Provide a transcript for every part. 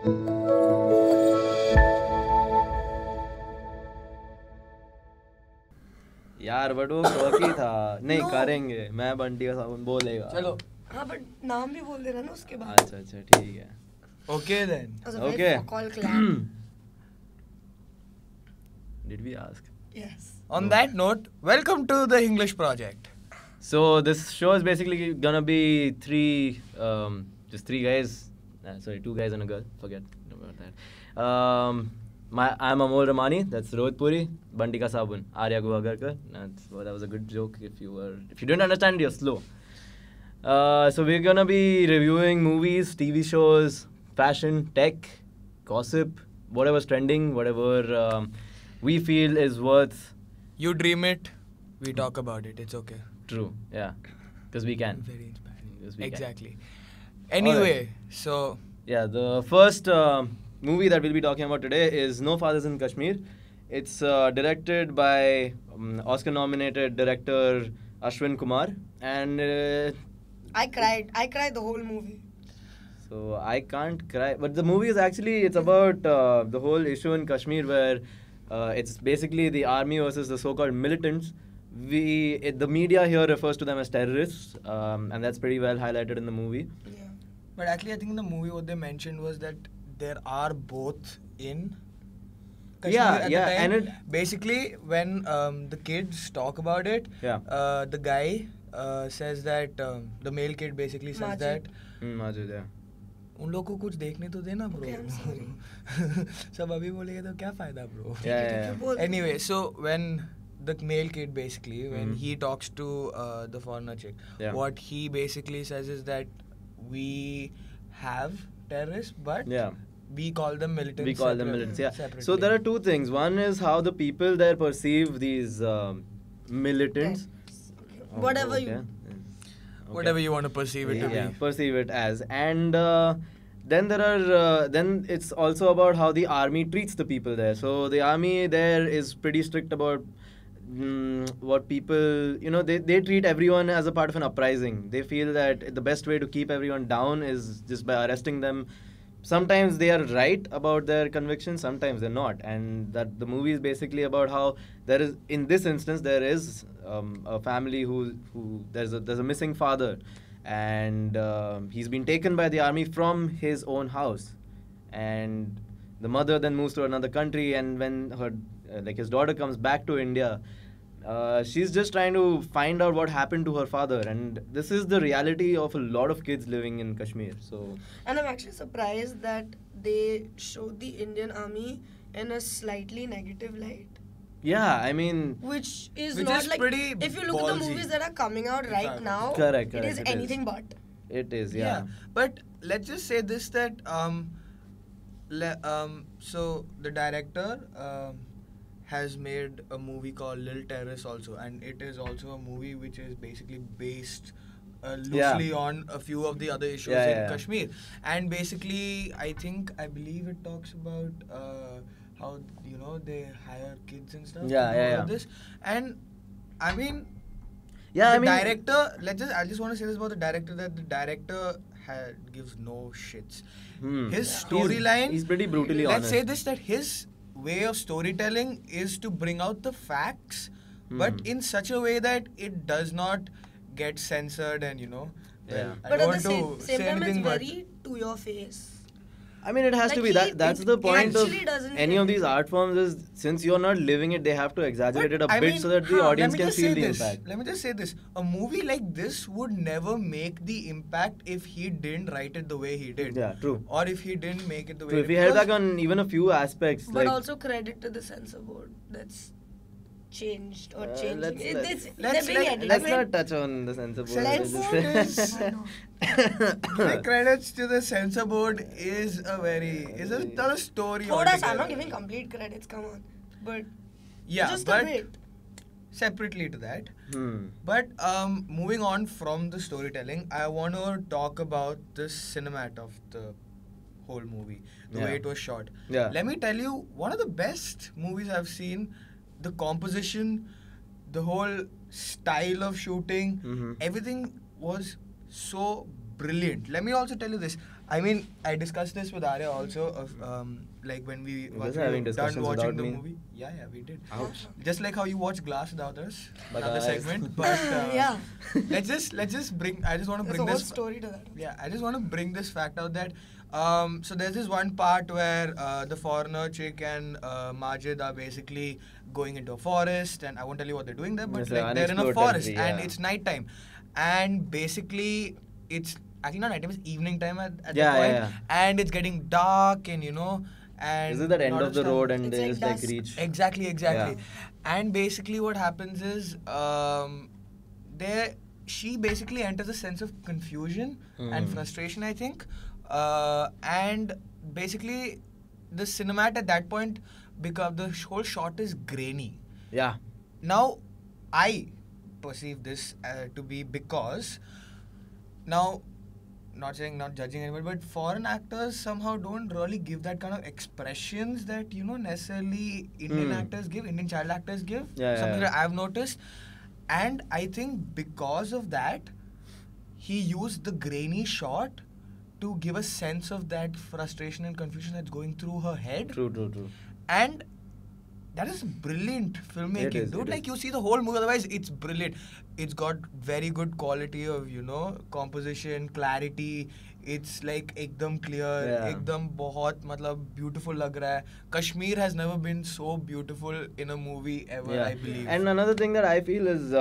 यार बट वो quirky था. नहीं करेंगे, मैं बंटी का साबुन बोलेगा. चलो. हाँ बट नाम भी बोल देना ना उसके बाद. अच्छा ठीक है. Okay then. Okay. Call clan. Did we ask? Yes. On that note, welcome to the English project. So this show is basically gonna be just three guys. Sorry, two guys and a girl. Forget about that. I'm Amol Ramani. That's Rohit Puri. Banti ka sabun. Arya Guhagarkar. That was a good joke. If you didn't understand, you're slow. So we're gonna be reviewing movies, TV shows, fashion, tech, gossip, whatever's trending, whatever we feel is worth. You dream it, we talk about it. It's okay. True. Yeah. Because we can. Very inspiring. 'Cause we Exactly. Anyway, so yeah, the first movie that we'll be talking about today is No Fathers in Kashmir. It's directed by Oscar-nominated director Ashwin Kumar, and I cried the whole movie. so I can't cry. But the movie is actually, it's about the whole issue in Kashmir where it's basically the army versus the so-called militants. The media here refers to them as terrorists, and that's pretty well highlighted in the movie. Yeah. but actually I think in the movie what they mentioned was that there are both in Kashmir at the time. and Basically when the kids talk about it, the guy says that the male kid basically says Majid. that Majid, yeah. उन लोग को कुछ देखने तो देना bro. Okay, I'm sorry. सब अभी बोलेंगे तो क्या फायदा bro. Yeah. Anyway, so when the male kid basically when he talks to the foreigner chick, what he basically says is that we have terrorists but we call them militants. We call them militants, yeah. Separately. So there are two things. One is how the people there perceive these militants. Whatever okay. you. Whatever you want to perceive it to be. Perceive it as. And then there are then it's also about how the army treats the people there. So the army there is pretty strict about what people, they treat everyone as a part of an uprising. They feel that the best way to keep everyone down is just by arresting them. Sometimes they are right about their convictions, sometimes they're not. And that the movie is basically about how there is, in this instance, there is a family who there's a missing father, and he's been taken by the army from his own house, and the mother then moves to another country, and when her his daughter comes back to India, she's just trying to find out what happened to her father, and this is the reality of a lot of kids living in Kashmir. So, and I'm actually surprised that they showed the Indian army in a slightly negative light. Yeah, I mean, which is pretty if you look at the ballsy. movies that are coming out right now, correct, it is it anything is. but. It is, yeah. But let's just say this, that so the director has made a movie called Little Terrorists also, and it is also a movie which is basically based loosely on a few of the other issues in Kashmir. And basically I believe it talks about how they hire kids and stuff. This. And I mean, director, I just want to say this about the director, that the director gives no shits. His storyline, he's pretty brutally honest. Let's say this, that his way of storytelling is to bring out the facts, but in such a way that it does not get censored, and but at the same time it's very to your face. I mean, it has to be that's the point of any of these art forms, is since you're not living it, they have to exaggerate it a bit so that the audience can feel the impact. Let me just say this. A movie like this would never make the impact if he didn't write it the way he did. Yeah, true. Or if he didn't make it the way he did. If he held back on even a few aspects. But also credit to the censor board that's changed or changing. Let's not touch on the censor board. Credits to the censor board is not a story. I'm not giving complete credits, come on. But just a bit. Separately to that. But moving on from the storytelling, I want to talk about the cinemat of the whole movie, the way it was shot. Let me tell you, one of the best movies I've seen. The composition, the whole style of shooting, everything was so brilliant. Let me also tell you this. I mean, I discussed this with Arya also. Like when we You were guys are having done discussions watching without the me? movie. Yeah, we did. Ouch. Just like how you watch Glass without us, Bye, another guys. segment. But Yeah. let's just bring. I just want to There's bring a whole this. story to that. Yeah, I just want to bring this fact out that. So there's this one part where the foreigner chick and Majid are basically going into a forest, and I won't tell you what they're doing there, but It's like an they're in a unexplored forest country, and yeah. it's nighttime, and basically it's actually not nighttime, it's evening time at Yeah, that yeah, point, yeah. and it's getting dark, and and Is it that end lot of the stuff. road and It's they like just like dusk. reach? Exactly. Yeah. And basically what happens is there she basically enters a sense of confusion and Hmm. frustration, I think. And basically the cinemat at that point, because the whole shot is grainy. Yeah. Now I perceive this to be because now, not judging anybody, but foreign actors somehow don't really give that kind of expressions that necessarily Indian actors give, Indian child actors give. Yeah, Something yeah. that I've noticed, and I think because of that, he used the grainy shot to give a sense of that frustration and confusion that's going through her head, True. and that is brilliant filmmaking, It is, dude. it Like is. you see the whole movie, otherwise it's brilliant. It's got very good quality of composition, clarity. It's like ekdam clear, Yeah. ekdam बहुत मतलब beautiful लग रहा है. Kashmir has never been so beautiful in a movie ever, Yeah. I believe. And another thing that I feel is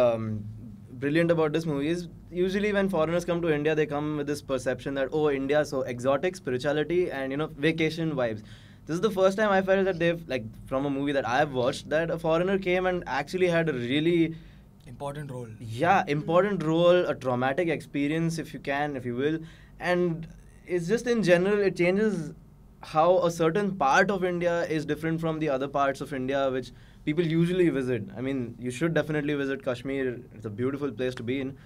brilliant about this movie is usually when foreigners come to India, they come with this perception that India so exotic, spirituality, and vacation vibes. This is the first time I felt that they've like from a movie that I've watched that a foreigner came and actually had a really Important role. important role, a traumatic experience, if you will, and it's just in general it changes how a certain part of India is different from the other parts of India which people usually visit. I mean, you should definitely visit Kashmir. It's a beautiful place to be in,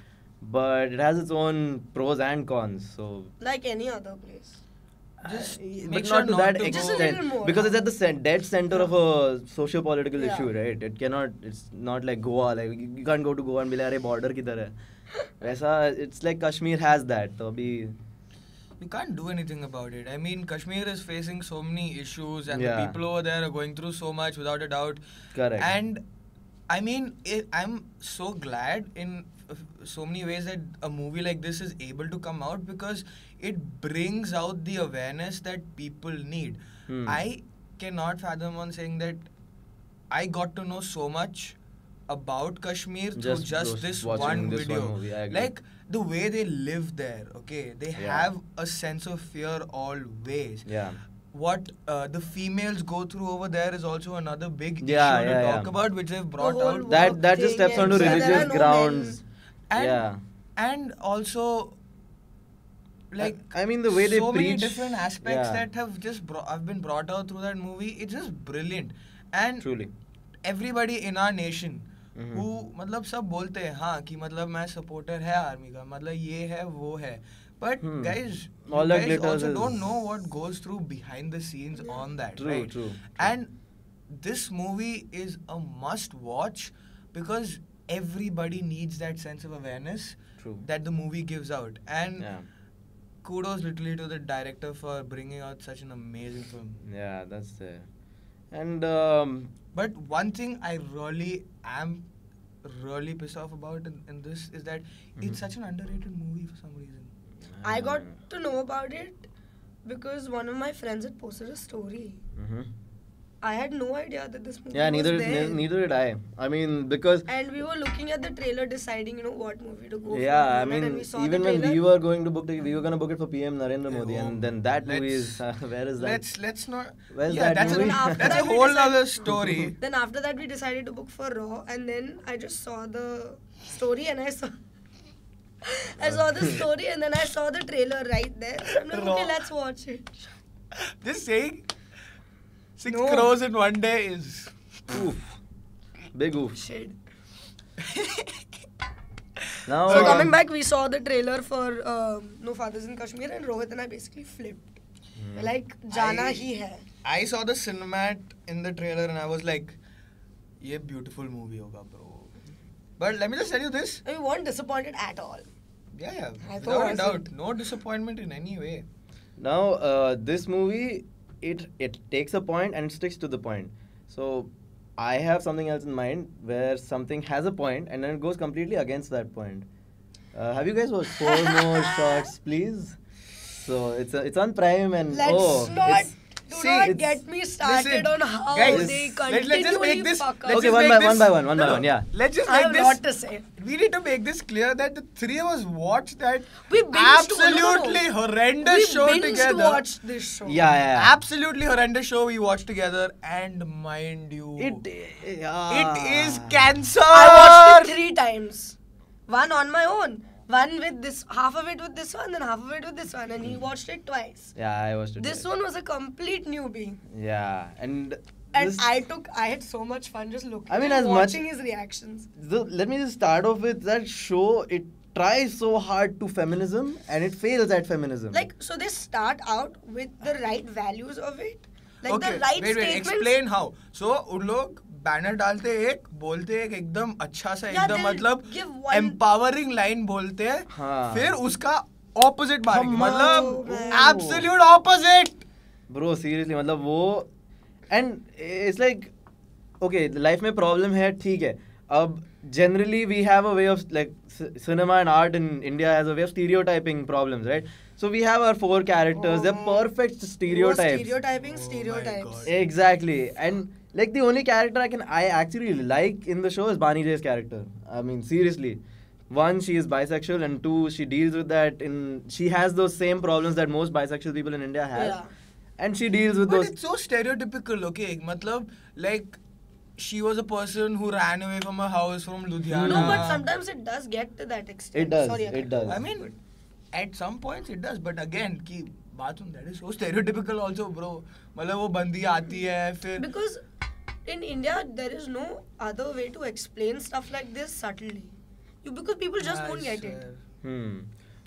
but it has its own pros and cons. So Like any other place. Just but make not sure to not that to Just a extent little more. because it's at the dead center of a socio-political Yeah. issue, right? It's not like Goa. Like you can't go to Goa and be like, "Arey border किधर है?" वैसा it's like Kashmir has that. तो अभी You can't do anything about it. I mean, Kashmir is facing so many issues, and Yeah. the people over there are going through so much, without a doubt. correct. And I mean, I'm so glad in so many ways that a movie like this is able to come out because it brings out the awareness that people need. I cannot fathom on saying that I got to know so much about Kashmir through just this watching one this video. one movie, I agree. Like the way they live there, okay, they Yeah. have a sense of fear always. Yeah. What the females go through over there is also another big Yeah, issue yeah, to yeah. talk about, which they've brought whole out. world. That just thing steps and onto there are religious no grounds. And, yeah. and also, like, I mean, the way they so many preach- different aspects yeah. that have just have been brought out through that movie. It's just brilliant. And Truly. everybody in our nation Mhm. who मतलब सब बोलते हैं हाँ कि मतलब मैं supporter है army का, मतलब ये है वो है, but guys, All you that guys glitters also is- don't know what goes through behind the scenes on that. True, right? true. And this movie is a must watch because everybody needs that sense of awareness True. that the movie gives out. And Yeah. kudos literally to the director for bringing out such an amazing film. Yeah, that's there. And But one thing I really am really pissed off about in this is that it's such an underrated movie for some reason. I got to know about it because one of my friends had posted a story. Mhm. I had no idea that this movie Yeah, was there. neither did I. I mean, because And we were looking at the trailer, deciding, what movie to go yeah, for. I mean, and we saw even the when we trailer. were going to we were gonna book it for PM Narendra Modi, Oh, and then that movie is let's- where is that? Let's not. Where's yeah, that that's movie? a After that's a that we whole decided- other story. Then after that, we decided to book for Raw, and then I just saw the story, and I saw the story, and then I saw the trailer right there. I'm like, okay, Raw. let's watch it. This saying 6 No. crores in one day is. Oof, big oof. Shit. Now So coming back, we saw the trailer for No Fathers in Kashmir, and Rohit and I basically flipped. We're like, Jana hi hai. I saw the cinemat in the trailer and I was like, "ये beautiful movie होगा, bro." But let me just tell you this. And we weren't disappointed at all. Yeah, I without a thought- doubt, no disappointment in any way. Now, this movie, it takes a point and it sticks to the point. So, I have something else in mind where something has a point and then it goes completely against that point. Have you guys watched Four More Shots, please? So it's on Prime and Let's not. it's- Do see, not it's- get me started listen, on how guys, they let's just make continually this- fuck up. let's Okay, just one make by this- one by one, yeah. Let's just I have make a lot this. to say. We need to make this clear that the three of us watched that We binged- absolutely no. horrendous We show binged together. watched this show. Yeah. Absolutely horrendous show we watched together, and mind you, It is cancer. I watched it 3 times. One on my own. One with this, half of it with this one, then half of it with this one, and he watched it twice. Yeah, I watched it. This twice. one was a complete newbie. Yeah, and And this- I had so much fun just looking I mean, and as much- watching his reactions. let me just start off with that show. It tries so hard to feminism and it fails at feminism. Like, so they start out with the right values of it. Like Okay, the right wait, statements. explain how. So उन लोग banner डालते एक बोलते एक एकदम अच्छा सा Yeah, एकदम they'll मतलब give one- empowering लाइन बोलते हैं हाँ. फिर उसका opposite मारेंगे Come on. मतलब man. absolute opposite. Bro, seriously, मतलब वो and it's like okay, life में problem है, ठीक है. अब generally we have a way of like cinema and art in India has a way of stereotyping problems, right? So we have our 4 characters. They're perfect stereotypes. Stereotypes. God. Exactly. And like the only character I actually like in the show is Bani Jay's character. I mean, seriously. One, she is bisexual, and 2, she deals with that she has those same problems that most bisexual people in India have. Yeah. And she deals with But those. it's so stereotypical, okay? मतलब like she was a person who ran away from her house from Ludhiana. No, but sometimes it does get to that extent. It does, Sorry, it does. I mean, at some points it does, but again, कि बात सुन, that is so stereotypical also, bro. मतलब वो बंदी आती है फिर Because in India, there is no other way to explain stuff like this subtly. Because people just won't get it.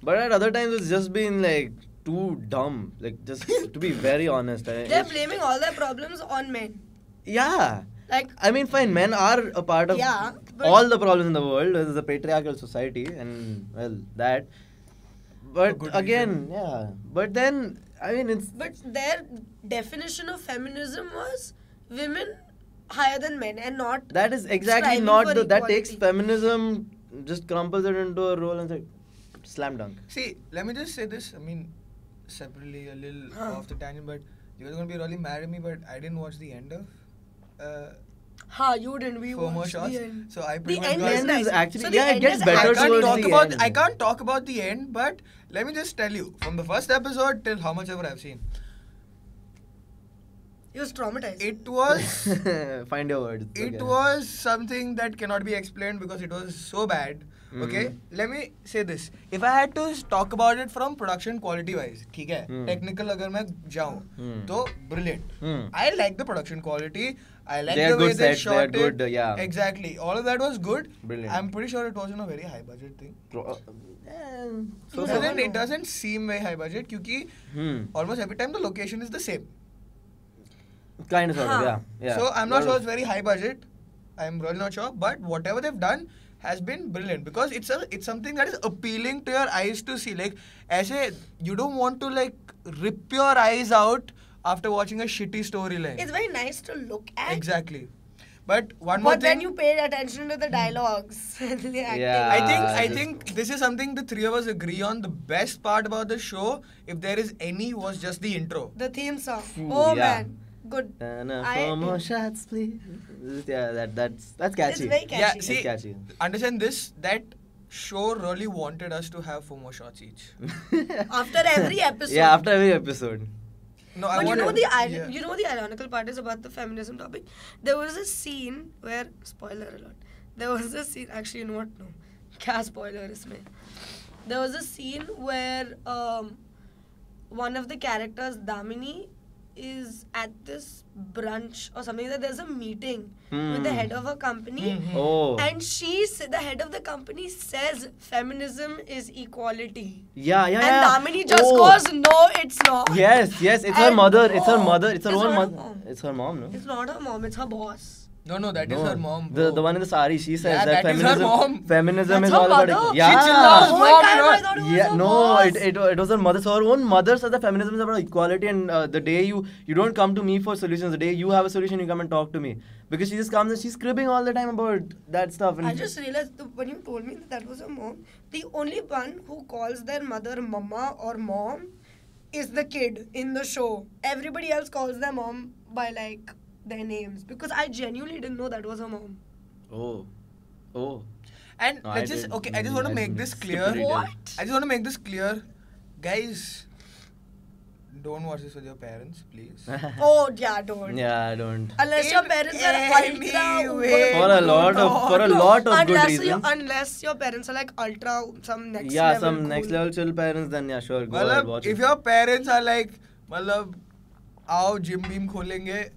But at other times, it's just been like too dumb. Like, just to be very honest. They're blaming all their problems on men. Yeah. Like, I mean, fine, men are a part of Yeah, but- all the problems in the world. There's a patriarchal society, and well, that. For But good again, reason. yeah. But then, I mean, it's. but their definition of feminism was women higher than men and not. That is exactly striving not for the. That takes equality. feminism, just crumples it into a role and like, slam dunk. See, let me just say this. I mean, separately, a little Huh. off the tangent, but you guys are gonna be really mad at me, but I didn't watch the end of. Ha, you didn't. We Four more watched shots. the end. So I The pretty much end got- is end nice. is actually- So the yeah, it end gets is better I actually- can't towards talk the about end. I can't talk about the end, but let me just tell you from the first episode till how much ever I've seen, He was traumatized. it was Find your words. it Okay. was something that cannot be explained because it was so bad. Okay, let me say this. If I had to talk about it from production quality wise, ठीक है, technical अगर मैं जाऊँ, तो brilliant. I like the production quality. I like They are the way good they sets, they are shot good, it. yeah. Exactly. All of that was good. Brilliant. I'm pretty sure it wasn't a very high budget thing. So It doesn't seem very high budget क्योंकि almost every time the location is the same. Kind of, sort of, Huh. yeah. So I'm not Lot sure of- it's very high budget. I'm really not sure, but whatever they've done has been brilliant because it's something that is appealing to your eyes to see. Like, ऐसे you don't want to like rip your eyes out after watching a shitty storyline. It's very nice to look at. Exactly. But one more But then thing. you paid attention to the dialogues and the acting. Yeah. I just- think this is something the three of us agree on. The best part about the show, if there is any, was just the intro. The theme song. Ooh, Oh yeah. man, good. I- Four more shots, please. Yeah, that's catchy. It's very catchy. Yeah, see, It's catchy. understand this, that show really wanted us to have 4 more shots each. After every episode. Yeah, after every episode. No, I But you wanted, know the yeah. you know the ironical part is about the feminism topic. There was a scene where spoiler alert. There was a scene actually you know what? No. क्या spoiler इसमें? There was a scene where one of the characters, Damini, is at this brunch or something like that. There's a meeting with the head of a company. Oh. And the head of the company says feminism is equality. Yeah. And Damini just Oh. goes, no, it's not. Yes, it's her And- mother. It's her oh, mother. It's her it's own not her mother. mom. It's her mom, no? It's not her mom, it's her boss. No, that is her mom. The bro. one in the sari. She says Yeah, that that is her feminism. mom. Feminism That's is her all about. mother? Yeah. She Chilla's Oh my mom, God, you know. I thought it was Yeah, her no, boss. it was her mother. So her own mother says that feminism is about equality, and the day you don't come to me for solutions, the day you have a solution, you come and talk to me, because she just comes and she's cribbing all the time about that stuff. And I just realized when you told me that was her mom, the only one who calls their mother mama or mom is the kid in the show. Everybody else calls their mom by like their names because I genuinely didn't know that was her mom. oh. And No, let's I just did- okay. I just want to I make didn't this skip clear. the details. What? I just want to make this clear, guys. Don't watch this with your parents, please. Oh yeah, don't. Yeah, I don't. Unless your In parents are any ultra way. For a lot of good unless reasons. unless your parents are like ultra some next Yeah, level some cool. next level chill parents, then yeah, sure, go ahead, watch if it. your parents are like, मतलब, आओ gym beam खोलेंगे,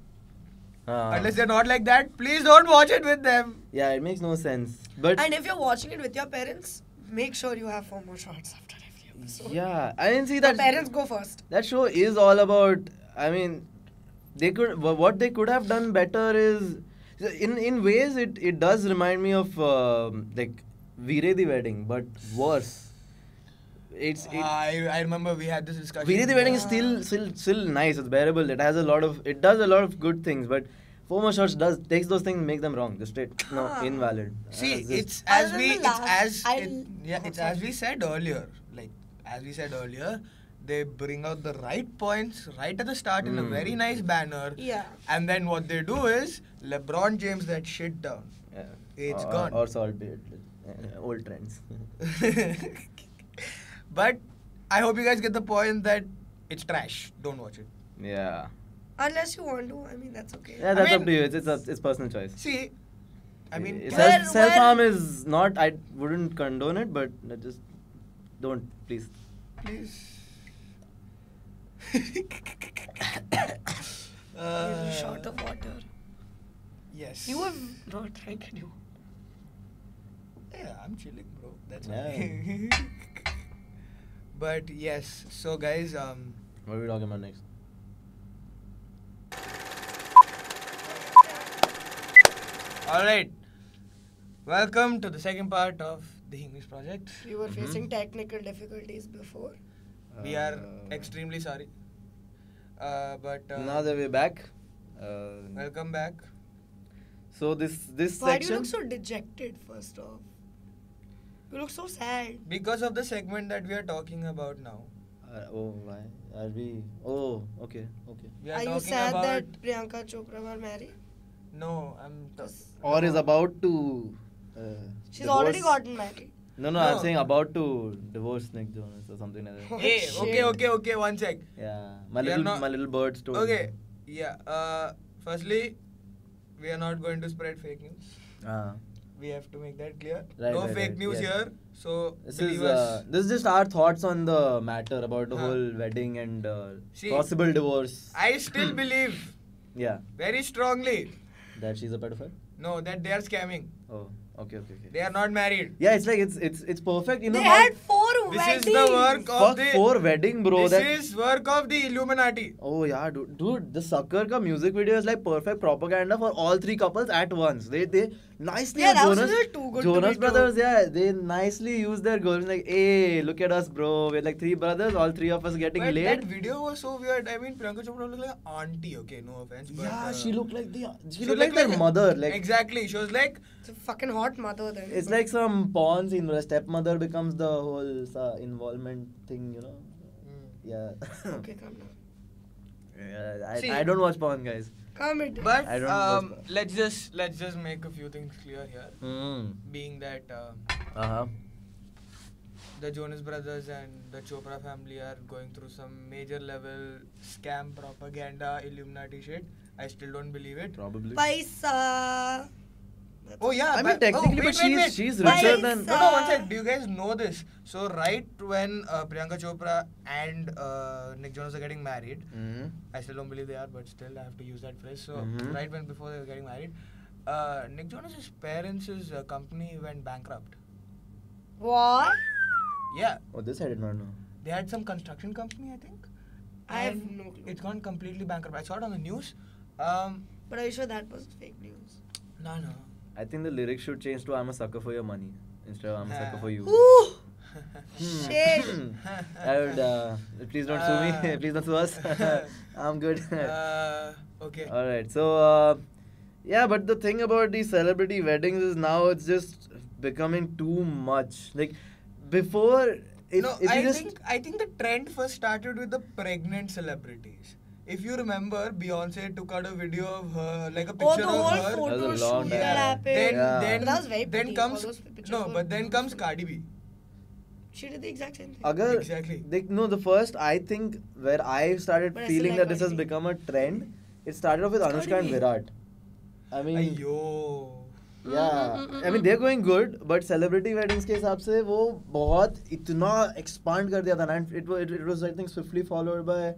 unless they're not like that, please don't watch it with them. Yeah, it makes no sense. But And if you're watching it with your parents, make sure you have 4 more shots after every episode. yeah, I didn't see The that. parents go first. That show is all about. I mean, what they could have done better is, in ways it does remind me of like Veere the Wedding, but worse. I remember we had this discussion. Veere the Wedding is still nice. It's bearable. It does a lot of good things, but Four More Shots takes those things and make them wrong. Just straight invalid. See, Just- Other than the last, it's as we said earlier. Like as we said earlier, they bring out the right points right at the start in a very nice banner. Yeah. And then what they do is LeBron James that shit down. yeah. It's or, gone. Or salted. Old trends. But I hope you guys get the point that it's trash. Don't watch it. Yeah. Unless you want to, I mean that's okay. Yeah, that's mean- up to you. It's personal choice. See, I mean, Self harm is not. I wouldn't condone it, but just don't, please. please. Here's a shot of water. Yes. You have not drank it. Yeah, I'm chilling, bro. That's Yeah. why. But yes, so guys, What are we talking about next? all right. Welcome to the second part of the English project. We were facing technical difficulties before. We are extremely sorry. But Now that we're back. welcome back. So this Why do you section. look so dejected first off? You look so sad. Because of the segment that we are talking about now. Why are we? Oh, okay. We Are you talking sad about that Priyanka Chopra were married? no, I'm Or is about to. She's already divorce- gotten married. No, I'm No. saying about to divorce Nick Jonas or something like that. Hey, shit. okay, one sec. Yeah, We are not- my little bird story. Okay, yeah. Firstly, we are not going to spread fake news. Ah. We have to make that clear. Right, No right, fake right, news yes. here. So This believe is us. this is just our thoughts on the matter about the Huh. whole wedding and See, possible divorce. I still believe Yeah, very strongly. that she's a pedophile. No, that they are scamming. Oh, okay. They are not married. Yeah, it's like it's perfect. You know They how- had 4 This weddings. is the work of Fuck the. for wedding, bro. This That is work of the Illuminati. oh yeah, dude, the Sucker ka music video is like perfect propaganda for all three couples at once. They nicely Yeah, that was Jonas, a little too good to Jonas be brothers, true. yeah, they nicely use their girls like, hey, look at us, bro. We're like 3 brothers, all 3 of us getting But laid. that video was so weird. I mean, Priyanka Chopra looked like an auntie. Okay, no offense. But, Yeah, she looked like she looked like their a- mother. Like exactly. She was like. It's a fucking hot mother then. it's like some porn scene where a stepmother becomes the whole involvement thing, you know? Yeah. Okay, come now. Yeah, See- I don't watch porn, guys. Come it. But I don't know what's- let's just make a few things clear here. Being that Uh-huh. the Jonas Brothers and the Chopra family are going through some major level scam propaganda Illuminati shit. I still don't believe it. Probably. Paisa. Oh yeah, I mean, technically, but she's richer Paisa. than. No, one sec. Do you guys know this? So right when Priyanka Chopra and Nick Jonas are getting married, Mhm. I still don't believe they are, but still I have to use that phrase. So Mhm. right when before they were getting married, Nick Jonas's parents' company went bankrupt. What? Yeah, Oh, this I did not know. they had some construction company, I think. I have And no clue. It's gone completely bankrupt. I saw it on the news. But are you sure that was fake news? No, no. I think the lyrics should change to "I'm a sucker for your money" instead of "I'm a sucker for you." Ooh, shit. I would. Please don't sue me. Please don't sue us. I'm good. Okay. All right. So, yeah, but the thing about these celebrity weddings is now it's just becoming too much. Like before, if I think the trend first started with the pregnant celebrities. If you remember, Beyonce took out a video of her, like a Oh, picture the of whole her. photo That was a long shoot time. that happened. Yeah. Then That was very then pretty. comes All those pictures no, were but then comes beautiful. Cardi B. She did the exact same thing. Agar, Exactly. No, the first I think where I started But I still feeling like that this has Cardi B. become a trend, it started off with It's Anushka and Cardi B. Virat. I mean, Ayyo. yeah. I mean they're going good, but celebrity weddings के हिसाब से वो बहुत इतना expand कर दिया था ना. And it was I think swiftly followed by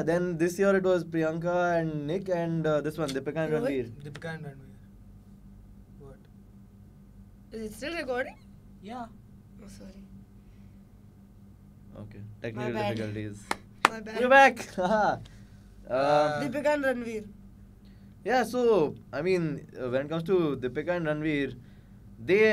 Then this year it was Priyanka and Nick and this one Deepika and Rohit? Ranveer. Deepika and Ranveer. What? Is it still recording? Yeah. Oh, sorry. Okay, technical bad. difficulties. My bad. We're back. um, Deepika and Ranveer. Yeah, so I mean, when it comes to Deepika and Ranveer,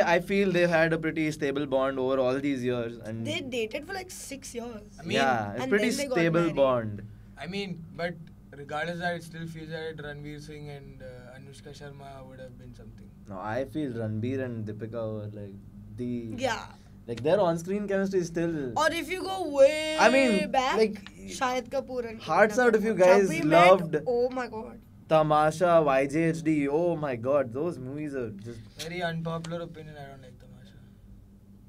I feel they've had a pretty stable bond over all these years, and They dated for like 6 years. I mean, yeah, it's and pretty then they got stable married. bond. I mean, but regardless that, it still feels that Ranveer Singh and Anushka Sharma would have been something. No, I feel Ranbir and Deepika were like the Yeah. like their on-screen chemistry is still. Or if you go way I mean, back, like, Shahid Kapoor and hearts Kareena out if you Kapoor. guys Jab we loved- Met, oh my god. Tamasha, YJHD. Oh my God, those movies are just. Very unpopular opinion. I don't like Tamasha.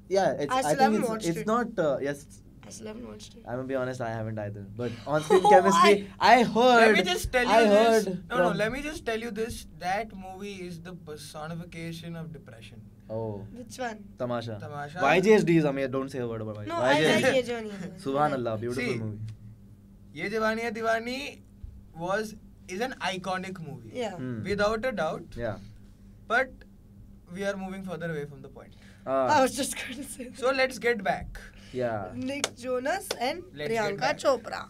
Yeah, I still think haven't watched it's it. not. Yes, I still haven't watched it. I'm gonna be honest, I haven't either. But on-screen Why? chemistry, I heard. Let me just tell you I this. heard. No, from- let me just tell you this. That movie is the personification of depression. Oh, Which one? Tamasha. Tamasha. YJHD is amazing. Don't say a word about YJHD. No, I like Ye Jawani Hai Diwani. Subhanallah, beautiful See, movie. Ye Jawani Hai Diwani is an iconic movie. Yeah. Hmm. Without a doubt. Yeah. But we are moving further away from the point. I was just going to say that. So let's get back. Yeah. Nick Jonas and Let's get Priyanka back. Chopra.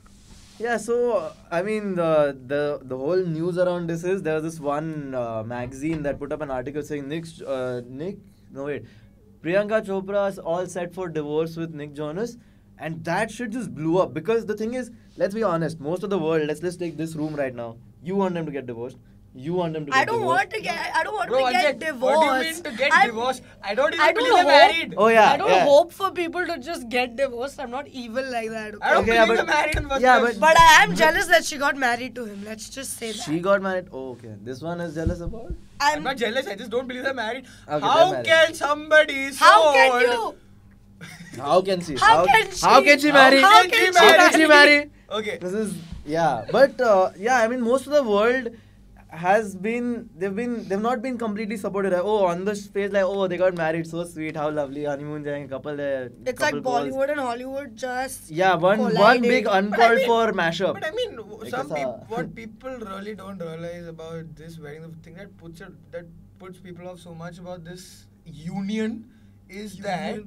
Yeah, so I mean the whole news around this is there was this one magazine that put up an article saying Priyanka Chopra is all set for divorce with Nick Jonas, and that shit just blew up because the thing is, let's be honest, most of the world, let's take this room right now. You want them to get divorced. You want them to get I don't divorced. want to get. I don't want Bro, to get Ajay, divorced. what do you mean to get I'm- divorced? I don't even I don't believe they're hope- married. Oh yeah. I don't yeah. hope for people to just get divorced. I'm not evil like that. I don't Okay, yeah, believe but- they're married in first yeah, place. But I am jealous that she got married to him. Let's just say that. She got married. Oh, okay. This one is jealous about. I'm not jealous. I just don't believe they're married. Okay, How they're married. can somebody so How can old- you? How can she? How can she? How can she marry? How can she How can she marry? Okay. This is but I mean most of the world has been they've not been completely supportive. Like, oh, on the face like they got married, so sweet, how lovely, honeymoon jayenge, couple there. It's like couple goals. Bollywood and Hollywood just. Yeah, one colliding. big But I uncalled mean- for mashup. But I mean, Because, what people really don't realize about this wedding, the thing that puts people off so much about this union is that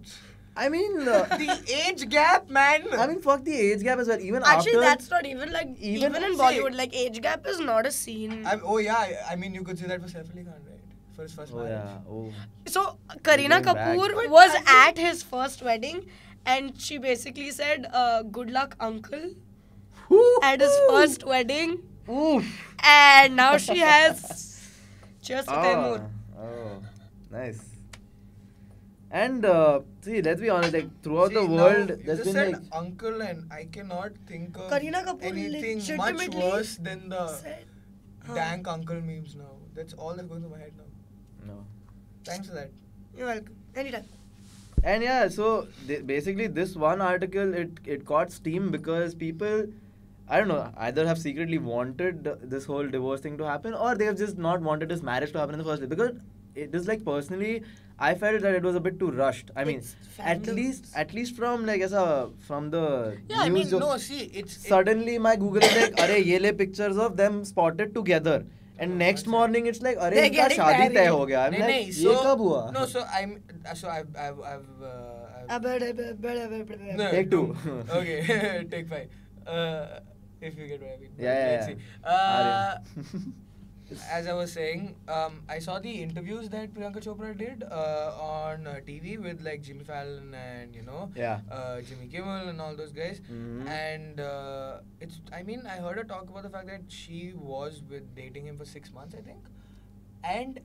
I mean, the age gap, man. I mean, fuck the age gap as well. Even Actually, after that's not even like Even- even in See- Bollywood. Like age gap is not a scene. I mean, you could say that for Saif Ali Khan, right? For his first Oh marriage. yeah. Oh. So Kareena Going back. Kapoor was at his first wedding, and she basically said, "Good luck, uncle," at his first wedding, Oof. and now she has. Cheers to Ah, Taimur. oh, nice. And see, let's be honest, like throughout See, the now, world, you there's just been said like uncle, and I cannot think of Kareena Kapoor anything much legitimately worse than the Said, huh. dank uncle memes now. That's all that's going through my head now. no. Thanks for that. You're welcome. Anytime. And yeah, so basically this one article it caught steam because people, I don't know, either have secretly wanted this whole divorce thing to happen or they have just not wanted this marriage to happen in the first place. Because it is like personally, I felt that it was a bit too rushed. I mean, It's at fandom. least from like from the Yeah, I news mean, जो- no, see, it's suddenly my Google is like, अरे ये ले pictures of them spotted together. And next morning it's like, अरे They're इनका getting शादी married. तय हो गया. I'm नहीं, like, नहीं, ये कब हुआ? No, so I've Take two. Okay, take 5. If you get what I mean. Yeah, Let's yeah, see. yeah. as I was saying, I saw the interviews that Priyanka Chopra did on TV with like Jimmy Fallon and Jimmy Kimmel and all those guys. Mhm. And I mean, I heard her talk about the fact that she was dating him for 6 months, I think, and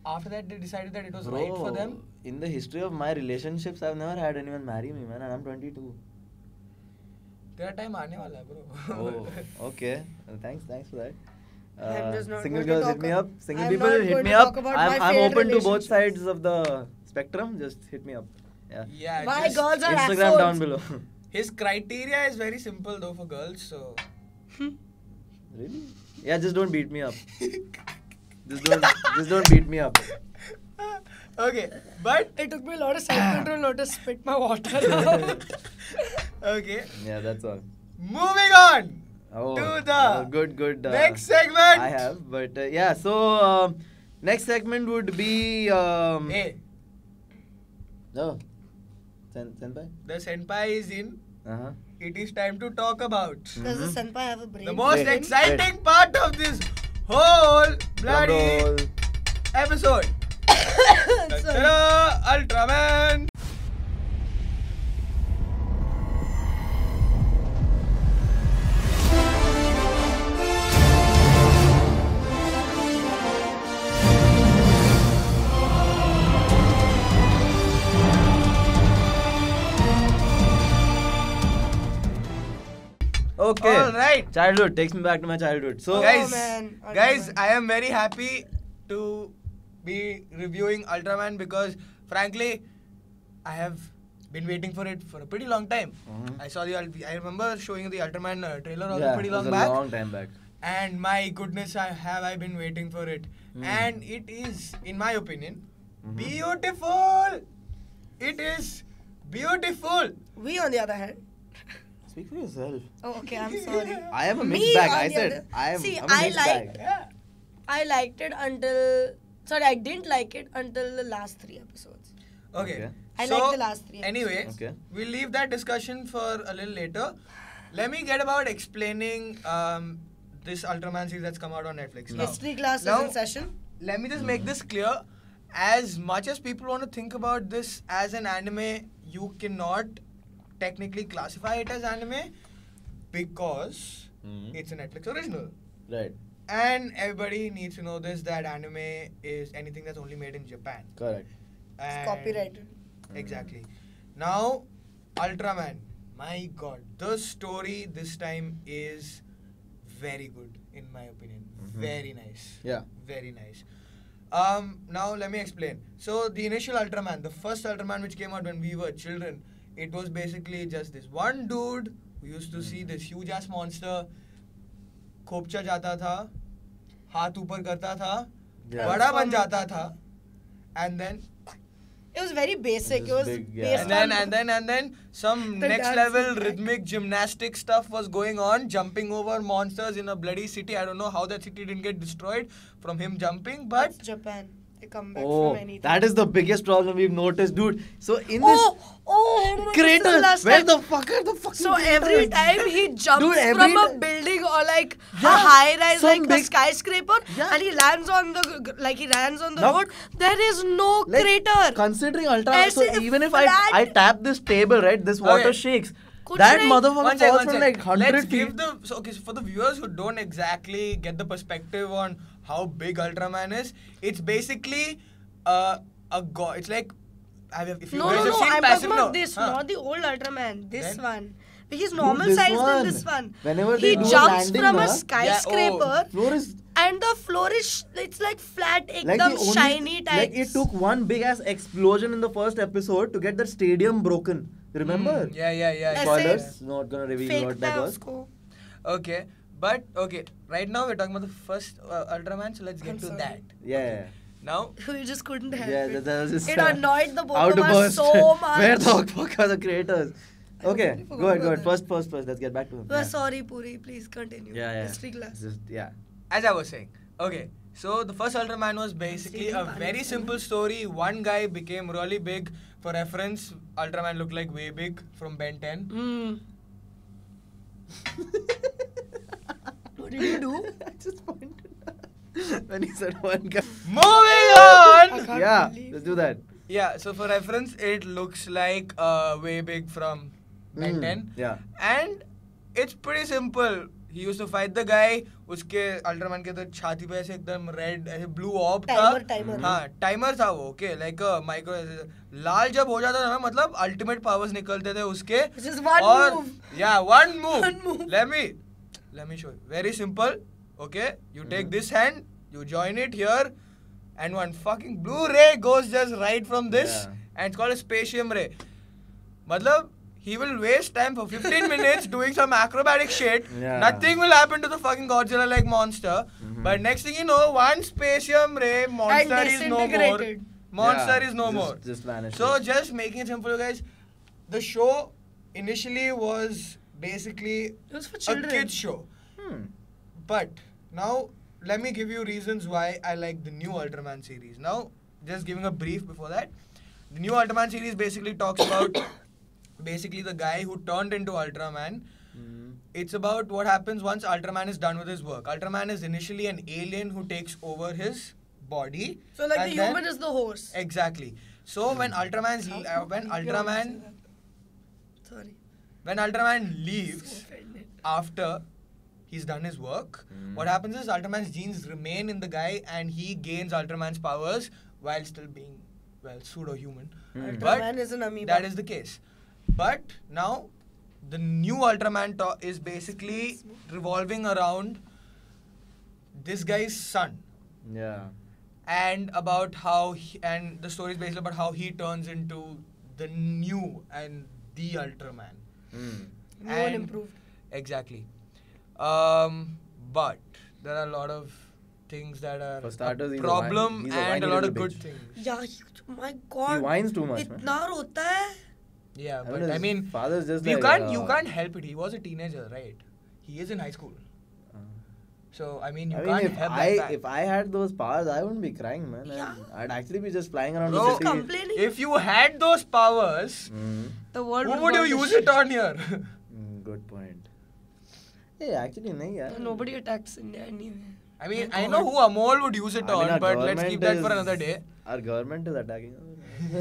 after that they decided that it was right for them. In the history of my relationships, I've never had anyone marry me, man, and I'm 22. Tera time aane wala hai, bro. Oh, okay. Thanks for that. I'm just not Single going to girls talk hit me ab- up. Single I'm people not hit going me to up. talk about my I'm failed open to both relationships. sides of the spectrum. Just hit me up. Yeah. Yeah, Why just- girls are Instagram assholes? down below. His criteria is very simple though for girls, so Really? Yeah, just don't beat me up. just don't beat me up. okay, but It took me a lot of self-control not to spit my water out. okay, Yeah, that's all. moving on Oh, to the good. next segment. I have, but yeah. So next segment would be Hey, oh, senpai. the senpai is in. Uh-huh. It is time to talk about Does the senpai have a brain? the most Wait, exciting part of this whole bloody Drum roll. episode. Sorry. Ta-da, Ultraman. Okay. All right. Childhood takes me back to my childhood. So Oh, guys, man. guys, Ultraman. I am very happy to be reviewing Ultraman because, frankly, I have been waiting for it for a pretty long time. Mhm. I remember showing you the Ultraman trailer also yeah, pretty it was long a back, long time back. and my goodness, I been waiting for it, and it is, in my opinion, Mhm. beautiful. It is beautiful. We, on the other hand. Speak for yourself. Oh, okay, I'm sorry. I am a Me, mixed bag. on I the said other- I'm See, a mixed like- bag. Yeah. I liked it until. Sorry, I didn't like it until the last 3 episodes. Okay. Okay. I so, like the last 3 Anyway, Okay. we'll leave that discussion for a little later. Let me get about explaining this Ultraman series that's come out on Netflix now. History class Now, is in session. Let me just make this clear. As much as people want to think about this as an anime, you cannot technically classify it as anime because Mhm. it's a Netflix original. Right. And everybody needs to know this, that anime is anything that's only made in Japan. Correct. It's And- copyrighted. Exactly. Now, Ultraman. My God, the story this time is very good, in my opinion. Mhm. Very nice. Yeah. Very nice. Now let me explain. So the initial Ultraman, the first Ultraman which came out when we were children, it was basically just this one dude who used to see this huge ass monster. खोपचा जाता था, हाथ ऊपर करता था, Yeah. बड़ा बन जाता था, and then It was very basic. It It was was big, yeah. based and on. then some The next dance level is back. rhythmic gymnastic stuff was going on, jumping over monsters in a bloody city. I don't know how that city didn't get destroyed from him jumping, but That's Japan. They come back Oh, from anything. that is the biggest problem we've noticed, dude. So in this Oh, crater, last where time. the fuck are the fucking So craters? every time he jumps Dude, every from a ti- building or like a Yeah, high rise, some like a big- skyscraper, Yeah. and he lands on the Now- road, there is no Like, crater. Considering Ultraman, so Aise even if flat- I tap this table, right, this water Okay. shakes. Kuch That nahi. motherfucker one sec, falls one from sec. like 100 Let's feet. give so for the viewers who don't exactly get the perspective on how big Ultraman is, it's basically a god. It's like if you No, guys no, have no. seen I'm Pacific, talking about no. this, Huh. not the old Ultraman. This Then? one. He's Dude, normal this size one. than this one. Whenever he they do a jumps landing, from na, a skyscraper, floor is and the floor is it's like flat, like ekdam the only, shiny type. like it took one big ass explosion in the first episode to get the stadium broken. Remember? Yeah. That's Spoilers. Not gonna reveal fake what that tha was. usko. Okay, but okay. Right now we're talking about the first Ultraman, so let's get I'm to sorry. that. Yeah. Now, We just couldn't help Yeah, it. that was just It annoyed the both out of to us burst. so much. Where the fuck are the creators? Okay, forgot go ahead. about that. First. Let's get back to him. We're sorry, Puri. Please continue. Yeah. History class. Just, yeah. as I was saying, okay. So the first Ultraman was basically a very simple story. One guy became really big. For reference, Ultraman looked like way big from Ben 10. Hmm. What did you do? I just pointed. when he said one guy. Moving I on. can't Yeah, believe let's do that. Yeah, so for reference, it looks like Way Big from Ben 10. Yeah. And it's pretty simple. He used to fight the guy. उसके Ultraman के तो छाती पे ऐसे एकदम red ऐसे blue ऑब था. Timer. हाँ, टाइमर था वो. Okay, like माइक्रो लाल जब हो जाता था ना, मतलब अल्टीमेट पावर्स निकलते थे उसके. Just one और move. yeah, one move. One move. Let me show you. Very simple. Okay, you take this hand, you join it here, and one fucking blue ray goes just right from this, and it's called a spatium ray. मतलब he will waste time for 15 minutes doing some acrobatic shit. Yeah. Nothing will happen to the fucking Godzilla like monster. But next thing you know, one spatium ray monster And is no more. disintegrated. Monster Yeah, is no more. Just vanished. So just making it simple, guys. The show initially was basically It was for a children. kids show. But now let me give you reasons why I like the new Ultraman series. Now, just giving a brief before that. The new Ultraman series basically talks about basically the guy who turned into Ultraman. It's about what happens once Ultraman is done with his work. Ultraman is initially an alien who takes over his body. So like and the then- human is the horse. Exactly. So when Ultraman Sorry. when Ultraman So leaves offended. after he's done his work, what happens is Ultraman's genes remain in the guy and he gains Ultraman's powers while still being, well, pseudo-human. Ultraman is an amoeba. That is the case. But now, the new Ultraman is basically revolving around this guy's son. Yeah. And about how and the story is basically about how he turns into the new and the Ultraman. No one And- improved. Exactly. But there are a lot of things that are For starters, a he's a problem whiny- he's a and a whiny lot little of good bitch. things. Yeah, my God. He whines too much, man. इतना रोता है. Yeah, I mean, but his I mean, father's just you like, can't you can't help it. He was a teenager, right? He is in high school, so I mean, you I can't mean, help that fact. if I had those powers, I wouldn't be crying, man. Yeah. I'd actually be just flying around Bro, the city. complaining. If you had those powers, The world who will would go you to use shit. it on here? Good point. Hey, actually, nahi yaar. Nobody attacks India anyway. I mean, My I know God. who Amol would use it I mean, on, our but let's government keep that for is- another day. Our government is attacking us.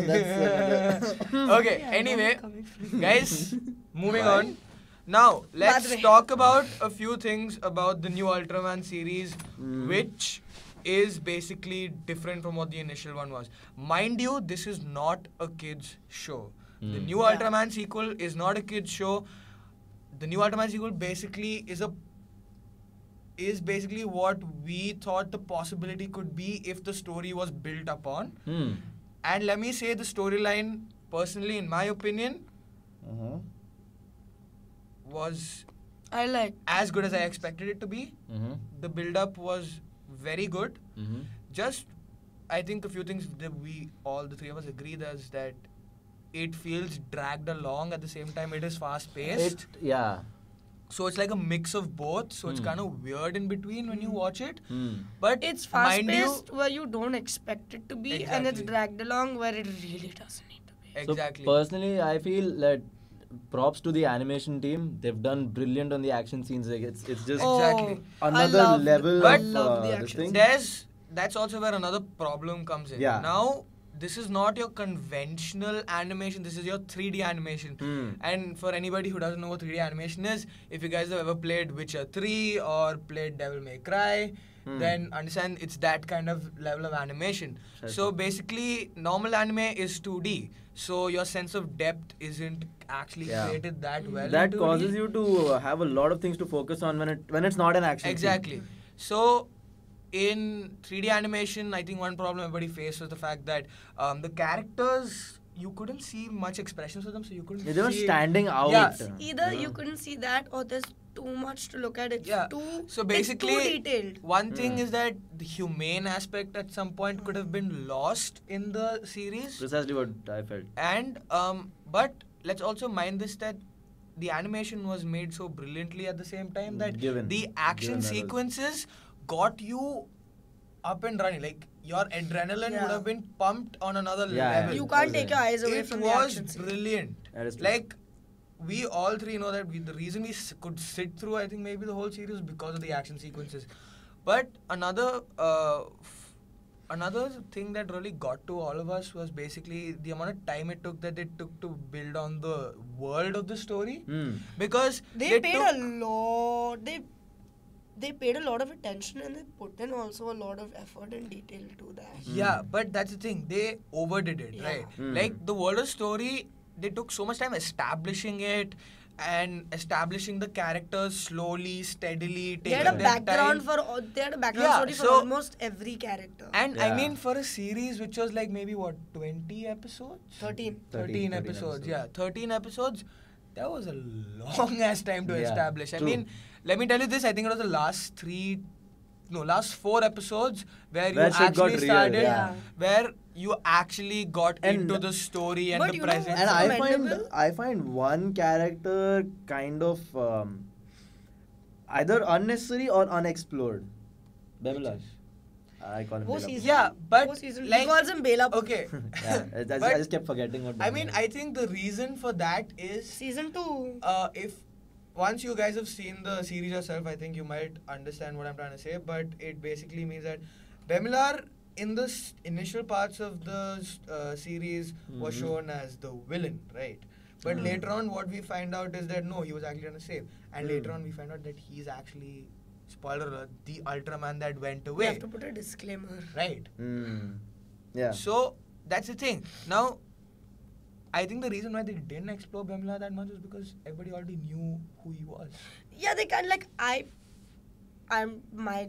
That's Okay, Yeah, anyway, coming from- guys, moving Why? on. Now, let's Badwe. talk about a few things about the new Ultraman series, which is basically different from what the initial one was. Mind you, this is not a kids show. The new Yeah. Ultraman sequel is not a kids show. The new Ultraman sequel basically is basically what we thought the possibility could be if the story was built upon. And let me say the storyline, personally, in my opinion, was I like. as good as I expected it to be. The build-up was very good. Just, I think a few things that all the three of us agree is that it feels dragged along. At the same time, it is fast-paced. Yeah. So it's like a mix of both. So it's kind of weird in between when you watch it. But It's mind you, fast-paced where you don't expect it to be, and it's Exactly. dragged along where it really doesn't need to be. exactly. So personally, I feel that props to the animation team. They've done brilliant on the action scenes. Like it's just Exactly. Oh, I another loved- level I of love the this action thing. That's also where another problem comes in. Yeah. Now, this is not your conventional animation. This is your 3D animation. And for anybody who doesn't know what 3D animation is, if you guys have ever played Witcher 3 or played Devil May Cry, then understand it's that kind of level of animation. So basically, normal anime is 2D. So your sense of depth isn't actually Yeah. created that well. that in 2D. causes you to have a lot of things to focus on when it's not an action scene. Exactly. So, in 3D animation, I think one problem everybody faced was the fact that the characters, you couldn't see much expressions of them, so you couldn't They were see... standing out. Yeah. Either you couldn't see that, or there's too much to look at. It's Yeah. too. So basically, it's too detailed. one thing is that the humane aspect at some point could have been lost in the series. Precisely what I felt. And but let's also mind this, that the animation was made so brilliantly at the same time that Given. the action Given that was- sequences got you up and running. Like your adrenaline Yeah. would have been pumped on another Yeah, level. yeah. You can't take your eyes away It from the was action scene. brilliant. That is true. Like we all three know that the reason we could sit through, I think maybe the whole series was because of the action sequences. But another thing that really got to all of us was basically the amount of time it took to build on the world of the story. Because They paid a lot. They paid a lot of attention and they put in also a lot of effort and detail to that. Yeah, but that's the thing. They overdid it, Yeah. right? Hmm. Like the world of story, they took so much time establishing it and establishing the characters slowly, steadily. They had a taking their background time. they had a background Yeah, story for so- almost every character. And I Yeah. mean, for a series which was like maybe what, 20 episodes? 13. 13 episodes, yeah. 13 episodes. That was a long ass time to Yeah, establish. I true. mean, let me tell you this, I think it was the last 4 episodes where Where you shit got actually real, started, yeah. where you actually got And- into the story and But the you know presence. what's And commendable? I find one character kind of either unnecessary or unexplored. Bemila. I call him Wo Bela. season? Yeah, but Wo season? like- He calls him Bela. Okay. Yeah, I But- just kept forgetting what. I mean, I think the reason for that is Season 2. if once you guys have seen the series yourself, I think you might understand what I'm trying to say. But it basically means that Bemilar in the initial parts of the series was Mhm. shown as the villain, right? But Mhm. later on, what we find out is that no, he was actually trying to save. And Mm. later on, we find out that he's actually, spoiler alert, the Ultraman that went We away, have to put a disclaimer. right? Yeah. So that's the thing. Now, I think the reason why they didn't explore Bemila that much was because everybody already knew who he was. Yeah, they kind of like I'm my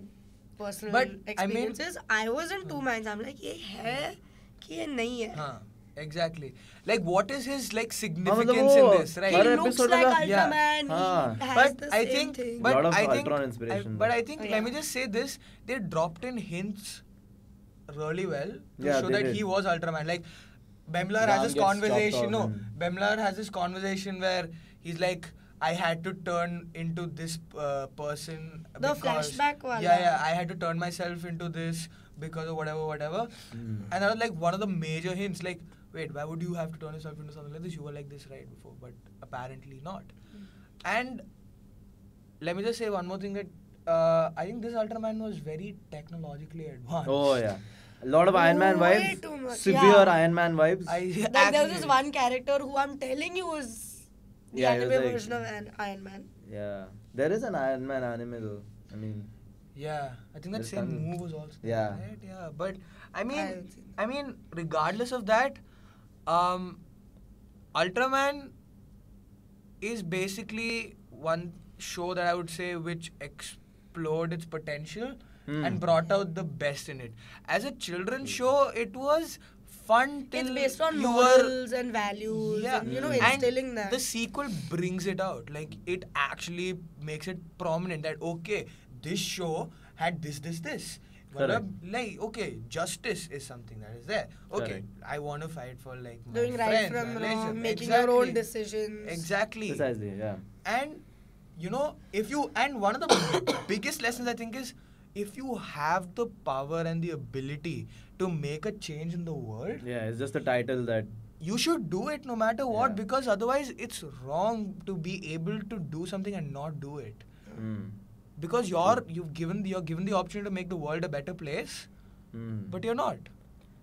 personal But, I mean- experiences. I was in two minds. I'm like, ये है कि ये नहीं है. Huh, exactly. Like, what is his like मतलब significance in वो this, right? He her looks episode like वाला- Yeah. Ultraman. हाँ. He has But the I same think, thing. but Lot of I think, Ultron inspiration but though. I think, Oh, let me yeah. just say this: they dropped in hints really well to Yeah, show they that did. he was Ultraman. Like, Bemlar Ram has this gets chopped conversation. off No, and- Bemlar has this conversation where he's like, I had to turn into this person. The because- flashback wala. Yeah, I had to turn myself into this because of whatever. Mm. And that was like one of the major hints. Like, wait, why would you have to turn yourself into something like this? You were like this right before, but apparently not. And let me just say one more thing that I think this Ultraman was very technologically advanced. Oh yeah. A lot of Iron Man Way vibes. too much, Severe yeah. Iron Man vibes. Like, there was this one character who I'm telling you is the Yeah, he was anime like- version of Iron Man. Yeah. There is an Iron Man anime though. I mean, Yeah, I think that There's same tons. move was also Yeah. there, right? Yeah, but I I mean, haven't seen I mean, regardless of that, Ultraman is basically one show that I would say which explored its potential Hmm. and brought out the best in it. As a children's show, it was fun till It's based on you were morals and values yeah, and, you know, Mm. instilling and that. the sequel brings it out. Like, it actually makes it prominent that, okay, this show had this. Correct. Like, okay, justice is something that is there. Okay, Correct. I want to fight for, like, my Doing right friends, from my wrong, relationship. making your own Exactly. decisions. Exactly. precisely. Yeah. And, you know, and one of the biggest lessons I think is, if you have the power and the ability to make a change in the world, Yeah. It's just the title that. you should do it no matter what, Yeah. because otherwise it's wrong to be able to do something and not do it. Mm. Because you're given the opportunity to make the world a better place, Mm. but you're not.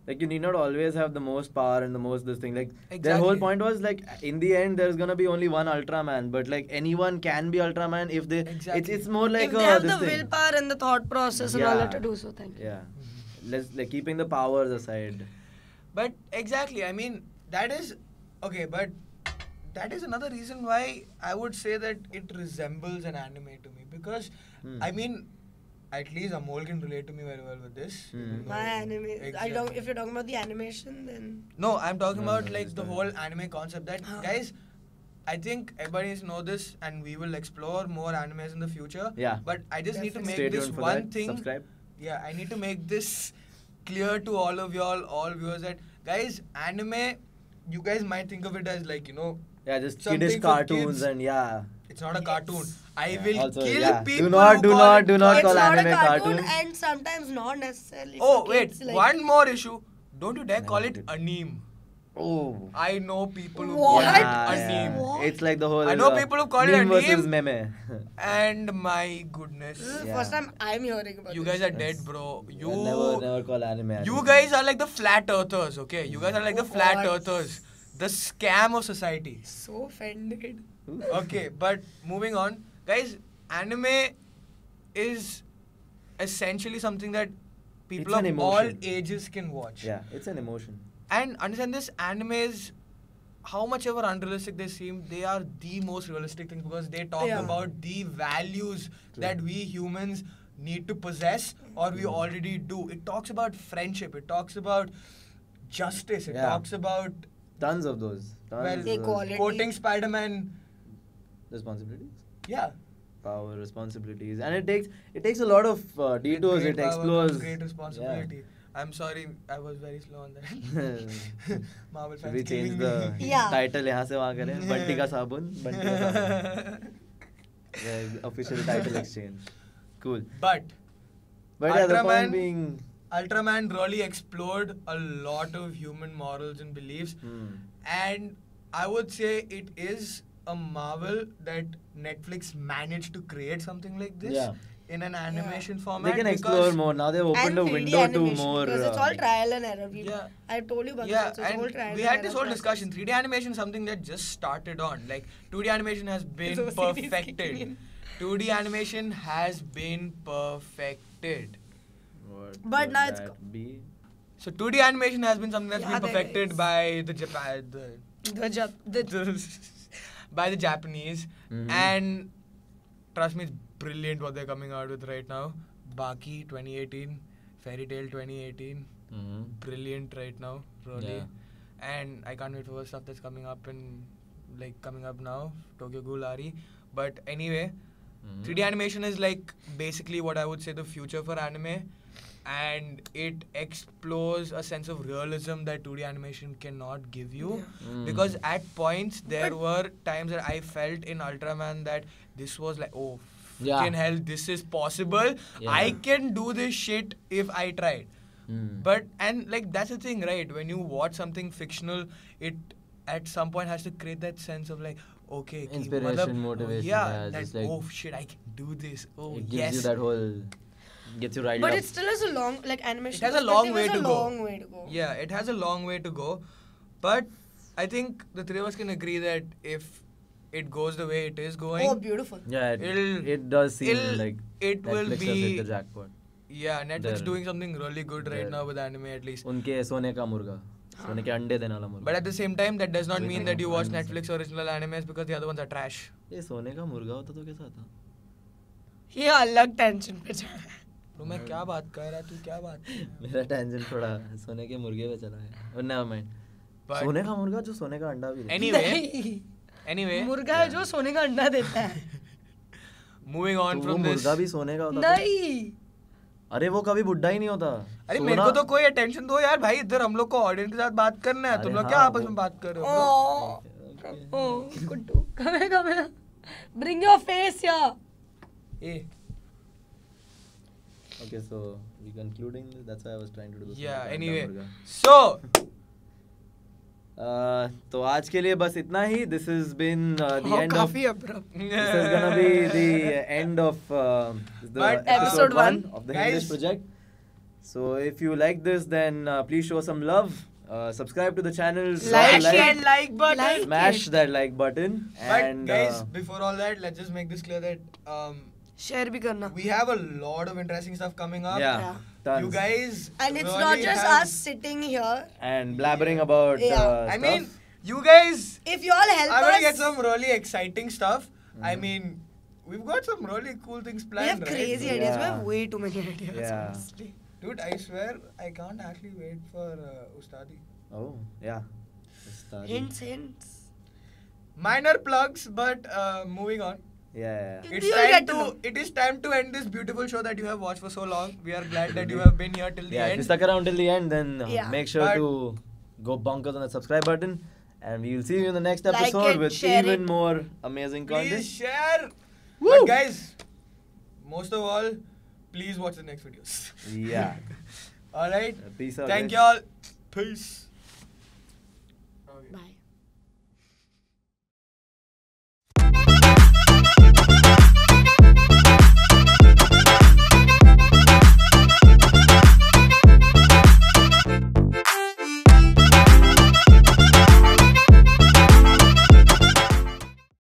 Like, you need not always have the most power and the most this thing. Like, their Exactly. whole point was like, in the end, there's gonna be only one Ultraman, but like anyone can be Ultraman if they. Exactly. It's more like if they have this the thing. willpower and the thought process and all Yeah. that to do so, thank you. Yeah. Let's like keeping the powers aside. But exactly, I mean, that is okay, but that is another reason why I would say that it resembles an anime to me, because Hmm. I mean, at least Amol can relate to me very well with this. Hmm. even though- My anime. Exactly. If you're talking about the animation, then No, I'm talking No, about no, like just the the- whole anime concept that guys, I think everybody needs to know this, and we will explore more animes in the future. Yeah. But I just need to make Stay this tuned for one that. thing. Subscribe. Yeah, I need to make this clear to all of y'all, all viewers, that guys, anime, you guys might think of it as like, you know, Yeah, just Something kiddish for cartoons kids. and yeah. it's not a Yes. cartoon. I Yeah, will also, kill yeah. people. Do not- who do call not- it do not it's call not anime a cartoon, cartoon. and sometimes not necessarily. Oh, for wait, kids, like, one more issue. Don't you dare call it Never anime. Oh. I know people who What? call it Yeah, a yeah. What? It's like the whole. I know people who call it a meme versus meme. meme. And my goodness, This is the Yeah. first time I'm hearing about you this. guys are dead, bro. You never call anime. You guys are like the flat earthers, okay? You guys are like the flat What? earthers. The scam of society. So offended. Okay, but moving on. Guys, anime is essentially something that people It's an of all emotion. ages can watch. Yeah, it's an emotion. And understand this, animes, how much ever unrealistic they seem, they are the most realistic things because they talk Yeah. about the values True. that we humans need to possess or we already do. It talks about friendship, it talks about justice, it Yeah. talks about Tons of those. Tons Well, of those. Equality. quoting Spider-Man. Responsibilities. Yeah. Power, responsibilities, and it takes a lot of detours. Great It power explores. comes great responsibility. I'm sorry, I was very slow on that. Marvel Should fans we change killing the me. Yeah. title यहाँ से वहाँ करें? बंटी का साबुन, बंटी का साबुन. The official title exchange. Cool. But But yeah, the Ultraman- point being. Ultraman really explored a lot of human morals and beliefs, and I would say it is a marvel that Netflix managed to create something like this Yeah. in an animation They format. can because- explore more. Now they've opened And a 3D window to animation, more. because it's all trial and error. Yeah. I told you about Yeah, this. It's all and trial we and had this error whole process. discussion. 3D animation is something that just started on. Like 2D animation has been So CDs kicking perfected. in. 2D animation has been perfected. What But would now it's that be? So 2D animation has been something that's Yeah, been there perfected is. by the Japan, by the Japanese, Mhm. and trust me, it's brilliant what they're coming out with right now. Baki 2018, Fairy Tail 2018, brilliant right now, really. Yeah. And I can't wait for the stuff that's coming up now, Tokyo Ghoul Ari. But anyway, 3D animation is like basically what I would say the future for anime, and it explores a sense of realism that 2D animation cannot give you. Because at points there were times that I felt in Ultraman that this was like, oh, Yeah. fucking hell, this is possible. Yeah. I can do this shit if I tried. But and like that's the thing, right? When you watch something fictional, it at some point has to create that sense of like, okay, ki Inspiration, matlab, motivation, yeah, yeah, that just like- oh shit, I can do this. Oh It gives yes. you that whole. Gets you riled But up. it still has a long, like animation. It has a long perspective way has to a go. long way to go. Yeah, it has a long way to go, but I think the three of us can agree that if it goes the way it is going, Oh, beautiful. Yeah, It'll- it does seem it'll- like it will Netflix has be- hit the jackpot. yeah, Netflix They're- doing something really good right they're- now with anime at least. उनके सोने का मुर्गा, सोने के अंडे देने वाला मुर्गा. But at the same time, that does not mean that you watch Everything. Netflix original animes because the other ones are trash. ये सोने का मुर्गा होता तो कैसा था? ये अलग टेंशन पे जा रहा है. तो मैं क्या बात कर रहा, तू क्या बात कर रहा? मेरा टेंशन थोड़ा सोने के मुर्गे पे चला है. Oh, never mind. But- सोने का मुर्गा जो सोने का अंडा भी देता है. Anyway, anyway, मुर्गा है जो सोने का अंडा देता है. moving तो on वो from this. मुर्गा भी सोने का होता था. नहीं. अरे वो कभी बुढ़ा ही नहीं होता. अरे मेरे को तो कोई अटेंशन दो यार भाई, इधर हम लोग को ऑडियंस के साथ बात करना है. तुम अरे लोग क्या हाँ, आपस वो- में बात कर रहे हो bro? Oh, oh, Kuttu. Come here. Bring your face here. Eh, Okay, so we concluding this. That's why I was trying to do this. yeah, सोने का anyway. अंडा मुर्गा. So, तो आज के लिए बस इतना ही. This has been the Oh, end of. काफी abrupt. This is gonna be the end of the But, episode Episode 1 one. of the Guys. English project. So if you like this, then please show some love. Subscribe to the channel. Like slap a it. like button. Like Smash it. that like button. But And guys, before all that, let's just make this clear that Share भी करना. we have a lot of interesting stuff coming up. yeah, Yeah. tons. You guys. And it's really not just have- us sitting here. And blabbering about Yeah. I stuff. mean, you guys If you all help are us, gonna get some really exciting stuff. I mean, we've got some really cool things we planned, have crazy right? ideas. We Yeah. have way too many ideas. Yeah. Honestly. Dude, I swear I can't actually wait for Ustadi. Oh, yeah. Ustadi. Hints. Minor plugs, but moving on. Yeah. You'll It's get time to know. it is time to end this beautiful show that you have watched for so long. We are glad that you have been here till the Yeah, if you end. stuck around till the end, then Yeah. make sure But- to go bonkers on that subscribe button. And we will see you in the next Like episode it, with share even it. more amazing Please content. share. Woo! But guys, most of all, please watch the next videos. Yeah. All right. Peace out. Thank guys. y'all. Peace.